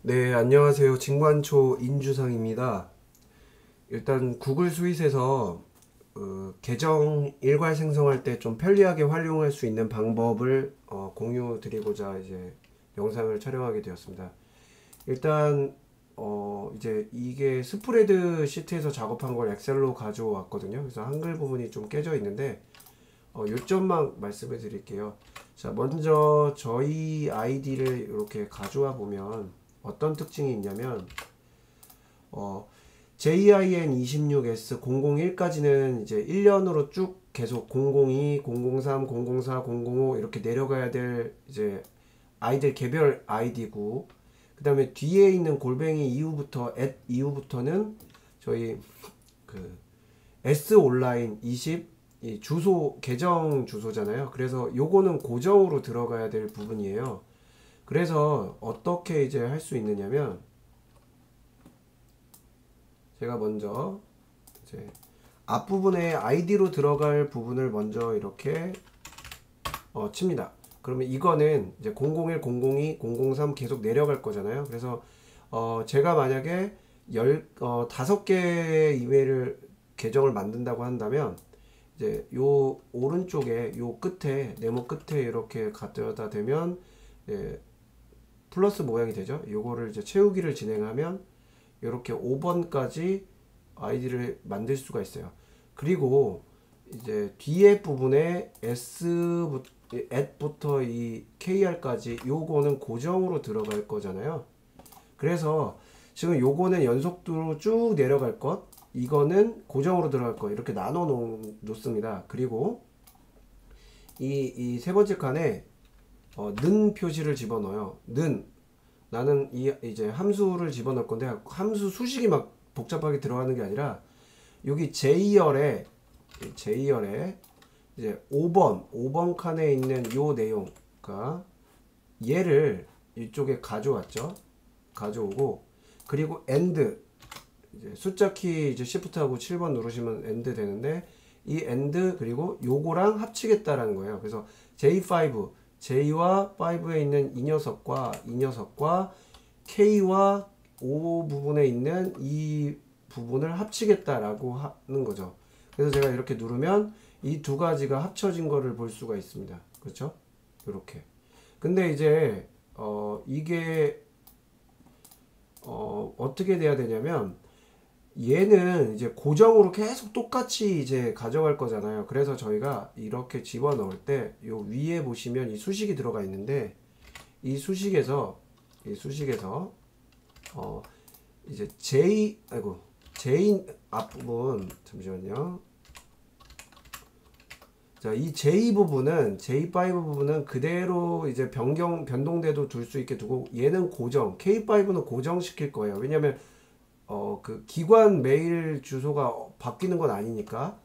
네, 안녕하세요. 진관초 인주상입니다. 일단 구글 스윗에서 계정 일괄 생성할 때 좀 편리하게 활용할 수 있는 방법을 공유 드리고자 이제 영상을 촬영하게 되었습니다. 일단 이제 이게 스프레드 시트에서 작업한 걸 엑셀로 가져왔거든요. 그래서 한글 부분이 좀 깨져 있는데 요점만 말씀해 드릴게요. 자, 먼저 저희 아이디를 이렇게 가져와 보면 어떤 특징이 있냐면 JIN26S001까지는 이제 1년으로 쭉 계속 002, 003, 004, 005 이렇게 내려가야 될 이제 아이들 개별 아이디고, 그 다음에 뒤에 있는 골뱅이 이후부터 at 이후부터는 저희 그 S 온라인 20 이 주소 계정 주소잖아요. 그래서 요거는 고정으로 들어가야 될 부분이에요. 그래서 어떻게 이제 할 수 있느냐면, 제가 먼저 이제 앞부분에 아이디로 들어갈 부분을 먼저 이렇게 칩니다. 그러면 이거는 이제 001, 002, 003 계속 내려갈 거잖아요. 그래서 제가 만약에 5개 이메일을 계정을 만든다고 한다면, 이제 요 오른쪽에 요 끝에 네모 끝에 이렇게 갖다 대면 플러스 모양이 되죠. 요거를 이제 채우기를 진행하면 이렇게 5번까지 아이디를 만들 수가 있어요. 그리고 이제 뒤에 부분에 at부터 이 kr까지 요거는 고정으로 들어갈 거잖아요. 그래서 지금 요거는 연속도로 쭉 내려갈 것, 이거는 고정으로 들어갈 것, 이렇게 나눠 놓습니다. 그리고 이 세 번째 칸에 는 표시를 집어넣어요. 는, 나는 이제 함수를 집어넣을 건데, 함수 수식이 막 복잡하게 들어가는 게 아니라 여기 J열에 이제 5번 칸에 있는 요 내용, 그러니까 얘를 이쪽에 가져오고, 그리고 AND, 이제 숫자 키 이제 Shift하고 7번 누르시면 AND 되는데, 이 AND 그리고 요거랑 합치겠다라는 거예요. 그래서 J5, J와 5에 있는 이 녀석과 K와 O 부분에 있는 이 부분을 합치겠다라고 하는 거죠. 그래서 제가 이렇게 누르면 이 두 가지가 합쳐진 거를 볼 수가 있습니다. 그렇죠? 이렇게. 근데 이제 이게 어떻게 돼야 되냐면, 얘는 이제 고정으로 계속 똑같이 이제 가져갈 거잖아요. 그래서 저희가 이렇게 집어넣을 때 요 위에 보시면 이 수식이 들어가 있는데, 이 수식에서 이제 J 앞부분, 잠시만요. 자, 이 J 부분은, J5 부분은 그대로 이제 변동돼도 둘 수 있게 두고, 얘는 고정, K5는 고정시킬 거예요. 왜냐면 그 기관 메일 주소가 바뀌는 건 아니니까.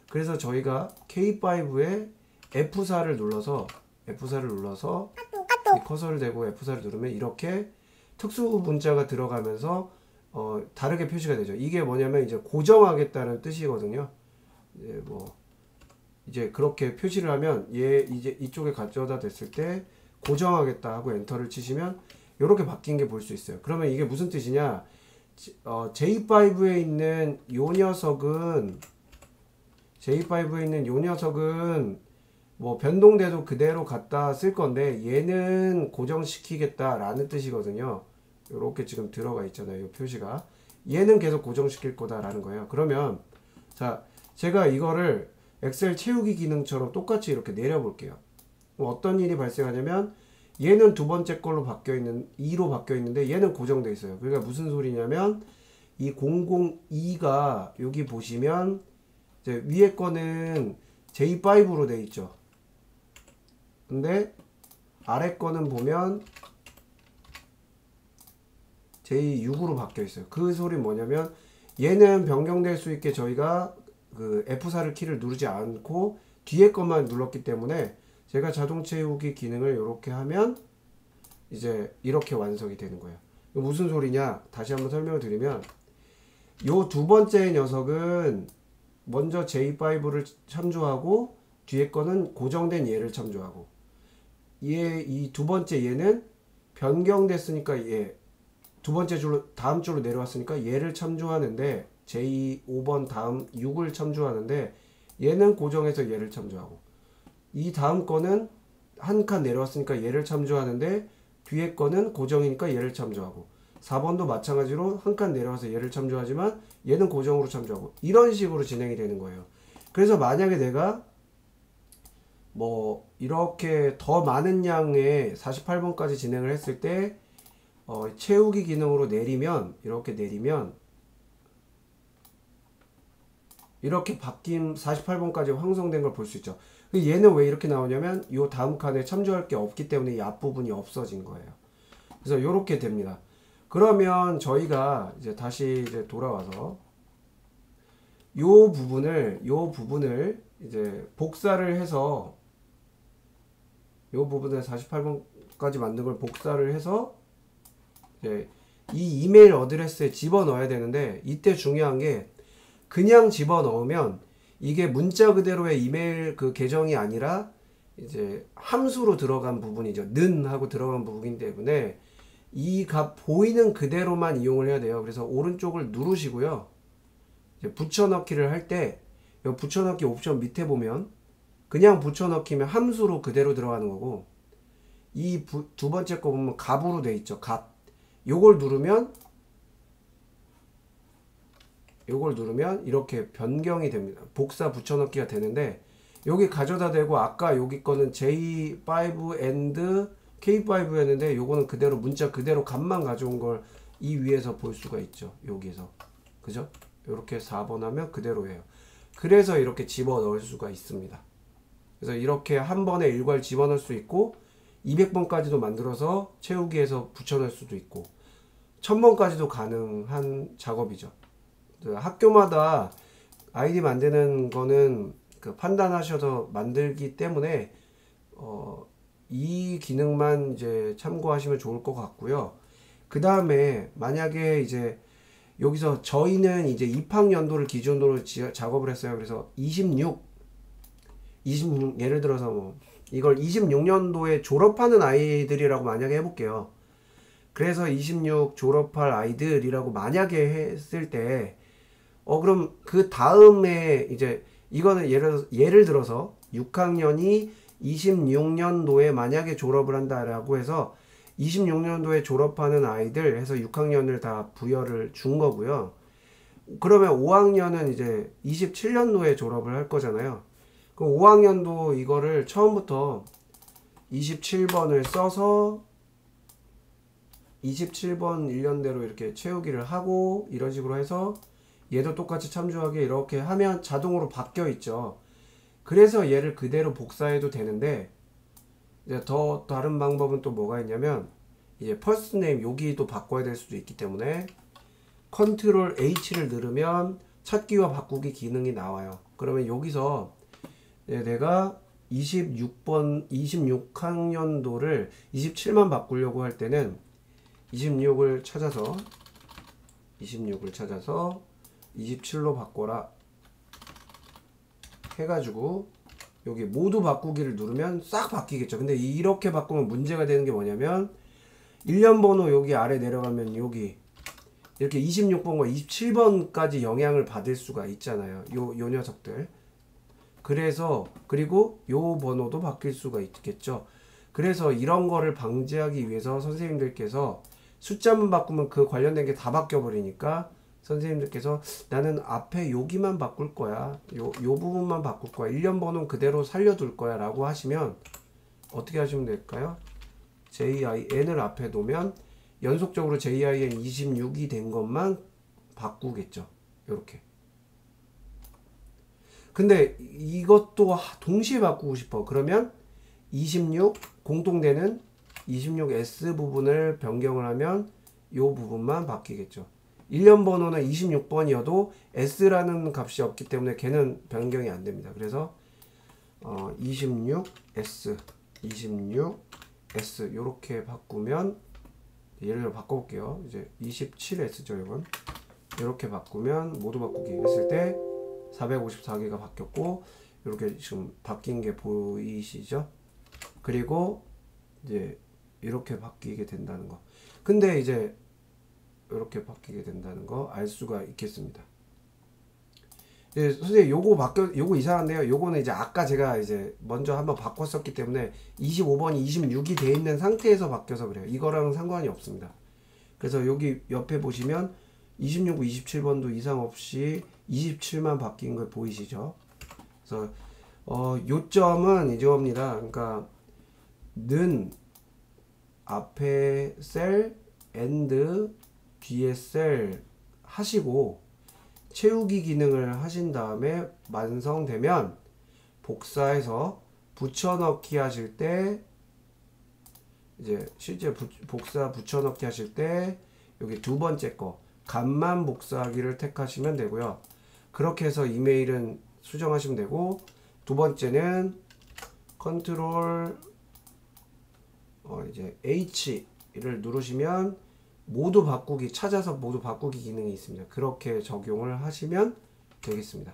그래서 저희가 K5에 F4를 눌러서 이 커서를 대고 F4를 누르면 이렇게 특수 문자가 들어가면서 다르게 표시가 되죠. 이게 뭐냐면 이제 고정하겠다는 뜻이거든요. 이제 그렇게 표시를 하면 얘 이제 이쪽에 가져다 댔을 때 고정하겠다 하고 엔터를 치시면 이렇게 바뀐 게 볼 수 있어요. 그러면 이게 무슨 뜻이냐? J5에 있는 요 녀석은 뭐 변동돼도 그대로 갖다 쓸 건데, 얘는 고정시키겠다라는 뜻이거든요. 이렇게 지금 들어가 있잖아요. 이 표시가. 얘는 계속 고정시킬 거다라는 거예요. 그러면 자, 제가 이거를 엑셀 채우기 기능처럼 똑같이 이렇게 내려볼게요. 어떤 일이 발생하냐면, 얘는 두 번째 걸로 바뀌어 있는 2로 바뀌어 있는데 얘는 고정돼 있어요. 그러니까 무슨 소리냐면, 이 002가 여기 보시면 이제 위에 거는 J5로 돼 있죠. 근데 아래 거는 보면 J6으로 바뀌어 있어요. 그 소리는 뭐냐면, 얘는 변경될 수 있게 저희가 그 F4를 키를 누르지 않고 뒤에 것만 눌렀기 때문에, 제가 자동 채우기 기능을 이렇게 하면 이제 이렇게 완성이 되는 거예요. 이거 무슨 소리냐? 다시 한번 설명을 드리면, 요 두 번째 녀석은 먼저 J5를 참조하고 뒤에 거는 고정된 얘를 참조하고, 이 두 번째 얘는 변경됐으니까 얘 두 번째 줄로 다음 줄로 내려왔으니까 얘를 참조하는데 J5번 다음 6을 참조하는데 얘는 고정해서 얘를 참조하고 이 다음 거는 한 칸 내려왔으니까 얘를 참조하는데 뒤에 거는 고정이니까 얘를 참조하고 4번도 마찬가지로 한 칸 내려와서 얘를 참조하지만 얘는 고정으로 참조하고 이런 식으로 진행이 되는 거예요. 그래서 만약에 내가 뭐 이렇게 더 많은 양의 48번까지 진행을 했을 때 채우기 기능으로 내리면 이렇게 내리면 이렇게 바뀐 48번까지 황성된 걸 볼 수 있죠. 얘는 왜 이렇게 나오냐면 이 다음 칸에 참조할 게 없기 때문에 이 앞부분이 없어진 거예요. 그래서 이렇게 됩니다. 그러면 저희가 이제 다시 이제 돌아와서 요 부분을 이제 복사를 해서 요 부분을 48번까지 만든 걸 복사를 해서 이제 이 이메일 어드레스에 집어넣어야 되는데 이때 중요한 게 그냥 집어넣으면 이게 문자 그대로의 이메일 그 계정이 아니라 이제 함수로 들어간 부분이죠. 는 하고 들어간 부분이기 때문에 이 값 보이는 그대로만 이용을 해야 돼요. 그래서 오른쪽을 누르시고요. 이제 붙여넣기를 할 때 이 붙여넣기 옵션 밑에 보면 그냥 붙여넣기면 함수로 그대로 들어가는 거고 이 두 번째 거 보면 값으로 돼 있죠. 값. 요걸 누르면 이렇게 변경이 됩니다. 복사 붙여넣기가 되는데 여기 가져다 대고 아까 여기 거는 J5 and K5였는데 요거는 그대로 문자 그대로 값만 가져온 걸 이 위에서 볼 수가 있죠. 여기에서. 그죠? 이렇게 4번 하면 그대로예요. 그래서 이렇게 집어넣을 수가 있습니다. 그래서 이렇게 한 번에 일괄 집어넣을 수 있고 200번까지도 만들어서 채우기에서 붙여넣을 수도 있고 1000번까지도 가능한 작업이죠. 학교마다 아이디 만드는 거는 그 판단하셔서 만들기 때문에 이 기능만 이제 참고하시면 좋을 것 같고요. 그 다음에 만약에 이제 여기서 저희는 이제 입학연도를 기준으로 작업을 했어요. 그래서 26 예를 들어서 뭐 이걸 26년도에 졸업하는 아이들이라고 만약에 해볼게요. 그래서 26 졸업할 아이들이라고 만약에 했을 때 그럼 그 다음에 이제 이거는 예를 들어서 6학년이 26년도에 만약에 졸업을 한다라고 해서 26년도에 졸업하는 아이들 해서 6학년을 다 부여를 준 거고요. 그러면 5학년은 이제 27년도에 졸업을 할 거잖아요. 그럼 5학년도 이거를 처음부터 27번을 써서 27번 1년대로 이렇게 채우기를 하고 이런 식으로 해서 얘도 똑같이 참조하게 이렇게 하면 자동으로 바뀌어 있죠. 그래서 얘를 그대로 복사해도 되는데 이제 더 다른 방법은 또 뭐가 있냐면 이제 퍼스트 네임 여기도 바꿔야 될 수도 있기 때문에 컨트롤 H를 누르면 찾기와 바꾸기 기능이 나와요. 그러면 여기서 내가 26학년도를 27만 바꾸려고 할 때는 26을 찾아서 27로 바꿔라 해가지고 여기 모두 바꾸기를 누르면 싹 바뀌겠죠. 근데 이렇게 바꾸면 문제가 되는 게 뭐냐면 1년 번호 여기 아래 내려가면 여기 이렇게 26번과 27번까지 영향을 받을 수가 있잖아요. 요 녀석들. 그래서 그리고 요 번호도 바뀔 수가 있겠죠. 그래서 이런 거를 방지하기 위해서 선생님들께서 숫자만 바꾸면 그 관련된 게 다 바뀌어 버리니까 선생님들께서 나는 앞에 여기만 바꿀 거야. 요 부분만 바꿀 거야. 1년 번호는 그대로 살려둘 거야 라고 하시면 어떻게 하시면 될까요? JIN을 앞에 놓으면 연속적으로 JIN 26이 된 것만 바꾸겠죠. 요렇게. 근데 이것도 동시에 바꾸고 싶어. 그러면 26 공통되는 26S 부분을 변경을 하면 요 부분만 바뀌겠죠. 1년 번호는 26번이어도 S라는 값이 없기 때문에 걔는 변경이 안 됩니다. 그래서 26S 요렇게 바꾸면 예를 들어 바꿔볼게요. 이제 27S죠. 이건 이렇게 바꾸면 모두 바꾸기 했을 때 454개가 바뀌었고 이렇게 지금 바뀐 게 보이시죠? 그리고 이제 이렇게 바뀌게 된다는 거. 근데 이제 이렇게 바뀌게 된다는 거 알 수가 있겠습니다. 예, 선생님 요거 이상한데요. 요거는 이제 아까 제가 이제 먼저 한번 바꿨었기 때문에 25번이 26이 돼 있는 상태에서 바뀌어서 그래요. 이거랑 상관이 없습니다. 그래서 여기 옆에 보시면 26, 27번도 이상 없이 27만 바뀐 거 보이시죠? 그래서 요점은 이겁니다. 그러니까 는 앞에 셀 and 뒤에 셀 하시고 채우기 기능을 하신 다음에 완성되면 복사해서 붙여넣기 하실 때 이제 실제 복사 붙여넣기 하실 때 여기 두 번째 거 값만 복사하기를 택하시면 되고요. 그렇게 해서 이메일은 수정하시면 되고, 두 번째는 컨트롤 이제 H를 누르시면 모두 바꾸기, 찾아서 모두 바꾸기 기능이 있습니다. 그렇게 적용을 하시면 되겠습니다.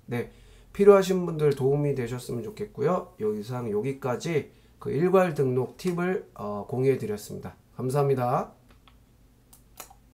네, 필요하신 분들 도움이 되셨으면 좋겠고요. 이상 여기까지 그 일괄 등록 팁을 공유해 드렸습니다. 감사합니다.